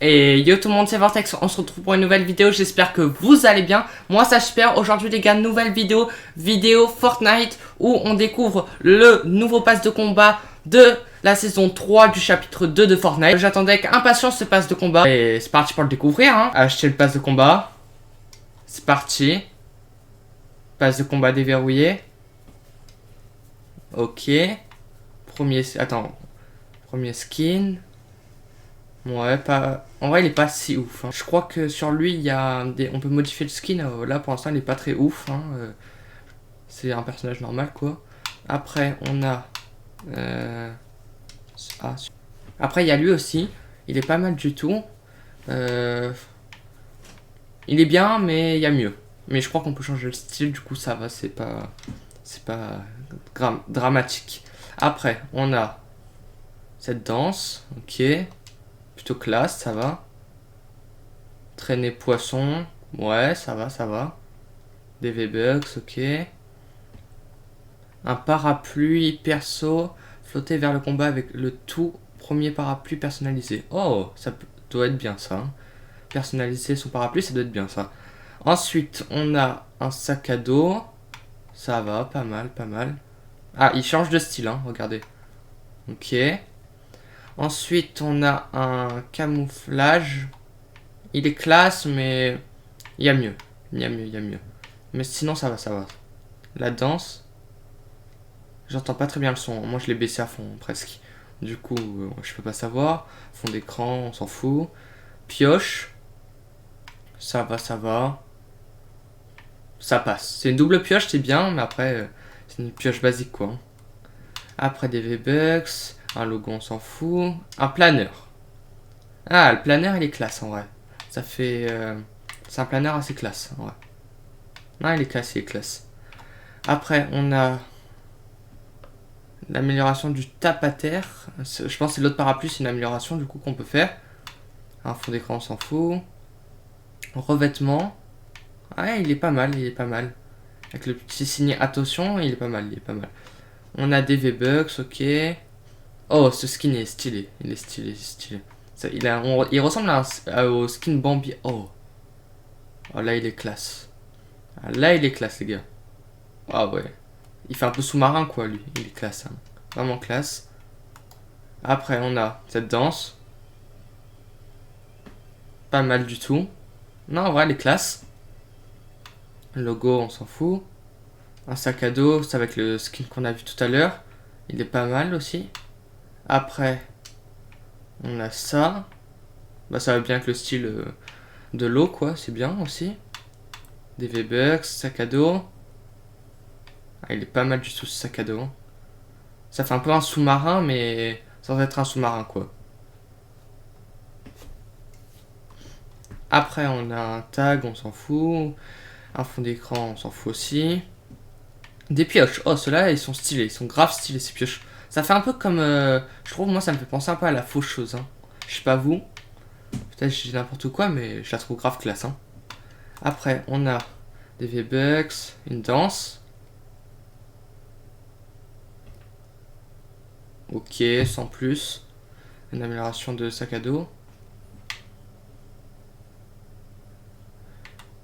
Et yo tout le monde, c'est Vortex, on se retrouve pour une nouvelle vidéo, j'espère que vous allez bien. Moi ça super, aujourd'hui les gars, nouvelle vidéo Fortnite où on découvre le nouveau pass de combat de la saison 3 du chapitre 2 de Fortnite. J'attendais avec impatience ce pass de combat et c'est parti pour le découvrir hein. Acheter le pass de combat, c'est parti. Pass de combat déverrouillé. Ok. Premier skin. Ouais, pas... En vrai, il est pas si ouf. Hein. Je crois que sur lui, il y a des... on peut modifier le skin. Là, pour l'instant, il est pas très ouf. Hein. C'est un personnage normal, quoi. Après, on a... Après, il y a lui aussi. Il est pas mal du tout. Il est bien, mais il y a mieux. Mais je crois qu'on peut changer le style. Du coup, ça va. C'est pas dramatique. Après, on a cette danse. Ok. Plutôt classe, ça va. Traîner poisson. Ouais, ça va. Des V-Bucks, ok. Un parapluie perso. Flotter vers le combat avec le tout premier parapluie personnalisé. Oh, ça doit être bien ça. Hein. Personnaliser son parapluie, ça doit être bien ça. Ensuite, on a un sac à dos. Ça va, pas mal. Ah, il change de style, hein, regardez. Ok. Ensuite, on a un camouflage. Il est classe, mais il y a mieux. Mais sinon, ça va. La danse. J'entends pas très bien le son. Moi, je l'ai baissé à fond, presque. Du coup, je peux pas savoir. Fond d'écran, on s'en fout. Pioche. Ça va. Ça passe. C'est une double pioche, c'est bien, mais après, c'est une pioche basique, quoi. Après, des V-Bucks. Un logo, on s'en fout. Un planeur. Ah, le planeur, il est classe, en vrai. Ça fait... c'est un planeur assez classe, en vrai. Non, il est classe. Après, on a... l'amélioration du tape à terre. Je pense que c'est l'autre parapluie, c'est une amélioration, du coup, qu'on peut faire. Un fond d'écran, on s'en fout. Revêtement. Ah, il est pas mal. Avec le petit signe attention, il est pas mal. On a des V-Bucks, ok. Oh, ce skin est stylé. Il est stylé. Ça, il ressemble au skin Bambi. Oh, là, il est classe. Là, il est classe, les gars. Ah ouais. Il fait un peu sous-marin, quoi, lui. Il est classe. Hein. Vraiment classe. Après, on a cette danse. Pas mal du tout. Non, en vrai, elle est classe. Le logo, on s'en fout. Un sac à dos, c'est avec le skin qu'on a vu tout à l'heure. Il est pas mal aussi. Après, on a ça. Bah, ça va bien avec le style de l'eau, quoi. C'est bien aussi. Des V-Bucks, sac à dos. Ah, il est pas mal du tout, ce sac à dos. Ça fait un peu un sous-marin, mais sans être un sous-marin, quoi. Après, on a un tag, on s'en fout. Un fond d'écran, on s'en fout aussi. Des pioches. Oh, ceux-là, ils sont stylés. Ils sont grave stylés, ces pioches. Ça fait un peu comme... je trouve, moi, ça me fait penser un peu à la faucheuse. Hein. Je sais pas vous. Peut-être que je dis n'importe quoi, mais je la trouve grave classe. Hein. Après, on a des V-Bucks, une danse. Ok, sans plus. Une amélioration de sac à dos.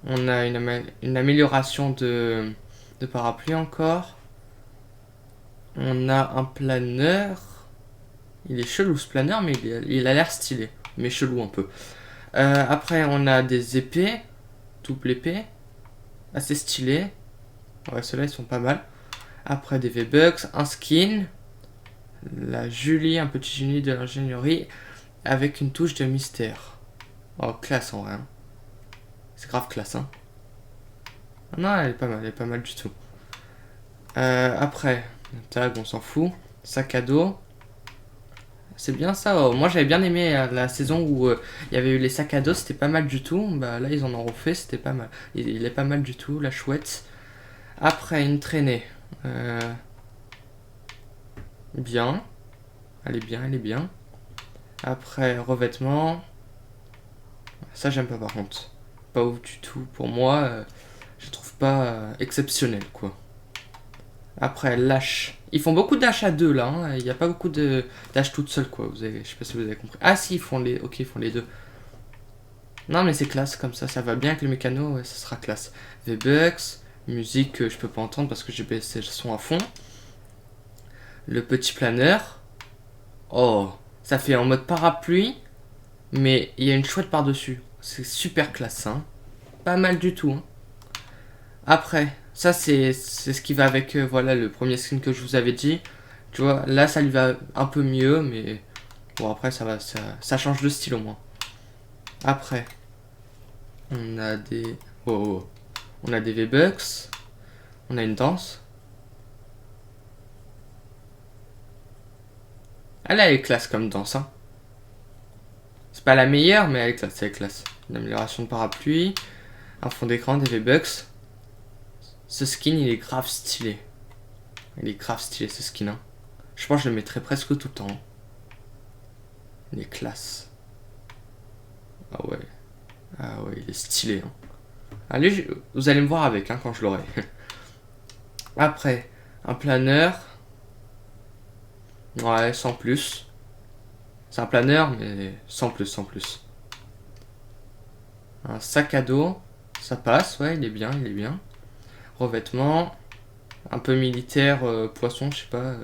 On a une amélioration de parapluie encore. On a un planeur. Il est chelou ce planeur, mais il a l'air stylé. Mais chelou un peu. Après, on a des épées. Double épée. Assez stylé. Ouais, ceux-là, ils sont pas mal. Après, des V-Bucks. Un skin. La Julie, un petit génie de l'ingénierie. Avec une touche de mystère. Oh, classe en vrai. Hein. C'est grave classe, hein. Non, elle est pas mal du tout. Après, tag, on s'en fout. Sac à dos. C'est bien ça. Oh. Moi, j'avais bien aimé la saison où il y avait eu les sacs à dos. C'était pas mal du tout. Bah, là, ils en ont refait. C'était pas mal. Il est pas mal du tout, la chouette. Après, une traînée. Bien. Elle est bien. Après, revêtement. Ça, j'aime pas par contre. Pas ouf du tout. Pour moi, je trouve pas exceptionnel, quoi. Après, lâche. Ils font beaucoup d'âches à deux, là. Hein. Il n'y a pas beaucoup d'âches toutes seules, quoi. Je sais pas si vous avez compris. Ah, si, ils font les deux. Non, mais c'est classe comme ça va bien avec le mécano, ouais, ça sera classe. V-Bucks, musique je peux pas entendre parce que j'ai baissé le son à fond. Le petit planeur. Oh, ça fait en mode parapluie, mais il y a une chouette par-dessus. C'est super classe, hein. Pas mal du tout, hein. Après, ça c'est ce qui va avec voilà le premier skin que je vous avais dit. Tu vois, là ça lui va un peu mieux, mais bon après ça change de style au moins. Après, on a des on a des V-Bucks, on a une danse. Elle est classe comme danse, hein. C'est pas la meilleure, mais elle est classe. Une amélioration de parapluie, un fond d'écran, des V-Bucks. Ce skin, il est grave stylé. Il est grave stylé ce skin, hein. Je pense que je le mettrai presque tout le temps, hein. Il est classe. Ah ouais. Ah ouais, il est stylé, hein. Allez, vous allez me voir avec, hein, quand je l'aurai. Après, un planeur. Ouais, sans plus. C'est un planeur, mais sans plus, sans plus. Un sac à dos. Ça passe, ouais, il est bien, il est bien. Revêtement. Un peu militaire, poisson, je sais pas.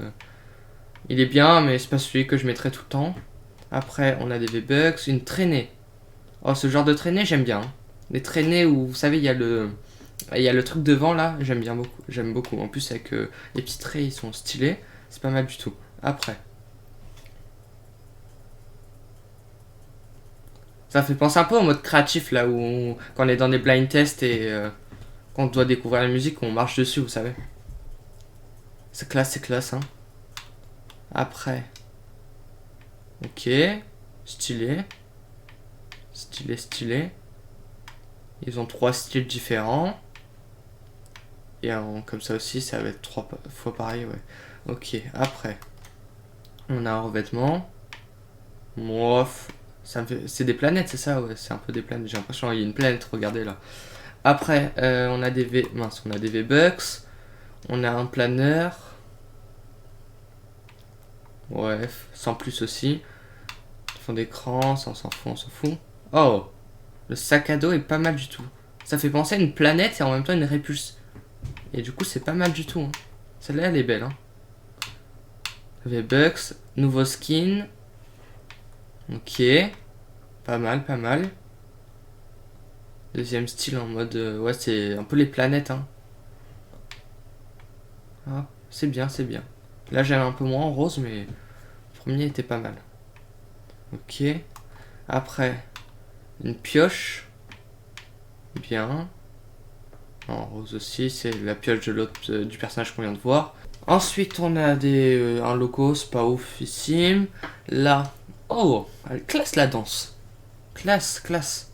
Il est bien, mais c'est pas celui que je mettrai tout le temps. Après, on a des V-Bucks. Une traînée. Oh, ce genre de traînée, j'aime bien, hein. Les traînées où, vous savez, il y a le truc devant là, j'aime bien beaucoup. J'aime beaucoup. En plus, avec les petits traits, ils sont stylés. C'est pas mal du tout. Après. Ça fait penser un peu au mode créatif là où quand on est dans des blind tests et quand on doit découvrir la musique, on marche dessus, vous savez. C'est classe, hein. Après. Ok. Stylé. Stylé, stylé. Ils ont 3 styles différents. Et comme ça aussi, ça va être 3 fois pareil, ouais. Ok, après. On a un revêtement. Moi, c'est des planètes, c'est ça, ouais. C'est un peu des planètes. J'ai l'impression qu'il y a une planète, regardez là. Après, on a des on a des V-Bucks. On a un planeur. Ouais, sans plus aussi. Fond d'écran, ça on s'en fout, on s'en fout. Oh, le sac à dos est pas mal du tout. Ça fait penser à une planète et en même temps une répulse. Et du coup, c'est pas mal du tout, hein. Celle-là, elle est belle, hein. V-Bucks, nouveau skin. Ok. Pas mal, pas mal. Deuxième style en mode... ouais, c'est un peu les planètes, hein. Ah, c'est bien, c'est bien. Là, j'aime un peu moins en rose, mais le premier était pas mal. Ok. Après, une pioche. Bien. En rose aussi, c'est la pioche de l'autre du personnage qu'on vient de voir. Ensuite, on a un logo, c'est pas oufissime. Là, oh, elle classe la danse. Classe, classe.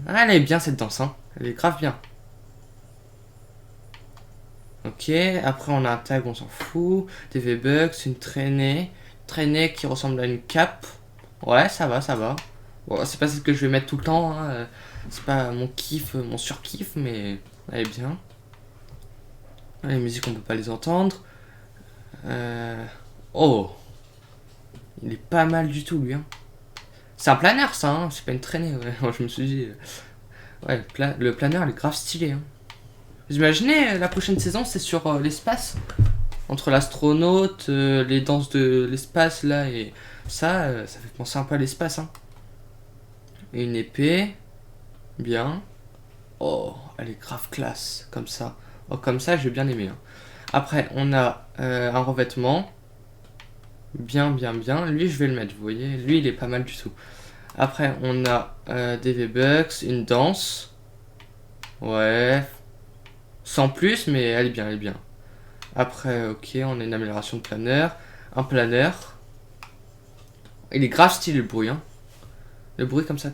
Ah, elle est bien cette danse, hein. Elle est grave bien. Ok, après on a un tag, on s'en fout. Des V-Bucks, une traînée. Traînée qui ressemble à une cape. Ouais, ça va, ça va. Bon, c'est pas celle que je vais mettre tout le temps, hein. C'est pas mon kiff, mon surkiff, mais elle est bien. Les musiques, on peut pas les entendre. Oh, il est pas mal du tout, lui, hein. C'est un planeur, ça, hein. C'est pas une traînée, ouais. Je me suis dit. Ouais, le planeur, il est grave stylé, hein. Vous imaginez, la prochaine saison, c'est sur l'espace. Entre l'astronaute, les danses de l'espace, là, et ça fait penser un peu à l'espace, hein. Et une épée. Bien. Oh, elle est grave classe, comme ça. Oh, comme ça, j'ai bien aimé, hein. Après, on a un revêtement. Bien, bien, bien. Lui, je vais le mettre, vous voyez. Lui, il est pas mal du tout. Après, on a des V-Bucks, une danse. Ouais. Sans plus, mais elle est bien, elle est bien. Après, ok, on a une amélioration de planeur. Un planeur. Il est grave stylé, le bruit, hein. Le bruit comme ça.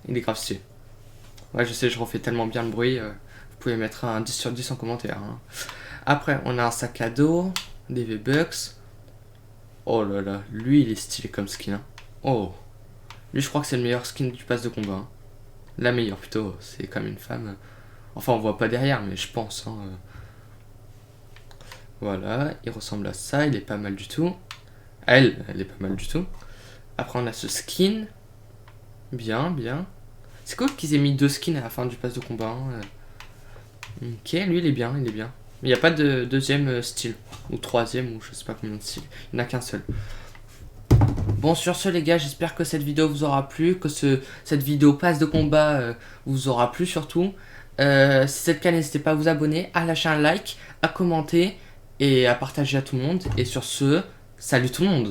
Il est grave stylé. Ouais, je sais, je refais tellement bien le bruit. Vous pouvez mettre un 10 sur 10 en commentaire, hein. Après, on a un sac à dos. Des V-Bucks. Oh là là, lui, il est stylé comme skin, hein. Oh. Lui, je crois que c'est le meilleur skin du pass de combat, hein. La meilleure, plutôt. C'est comme une femme. Enfin, on voit pas derrière, mais je pense, hein. Voilà, il ressemble à ça, il est pas mal du tout. Elle est pas mal du tout. Après, on a ce skin. Bien, bien. C'est cool qu'ils aient mis 2 skins à la fin du pass de combat. Hein. Ok, lui il est bien, il est bien. Mais il n'y a pas de deuxième style. Ou troisième, ou je sais pas combien de styles. Il n'y en a qu'un seul. Bon, sur ce les gars, j'espère que cette vidéo vous aura plu. Que cette vidéo pass de combat vous aura plu surtout. Si c'est le cas, n'hésitez pas à vous abonner, à lâcher un like, à commenter et à partager à tout le monde. Et sur ce, salut tout le monde!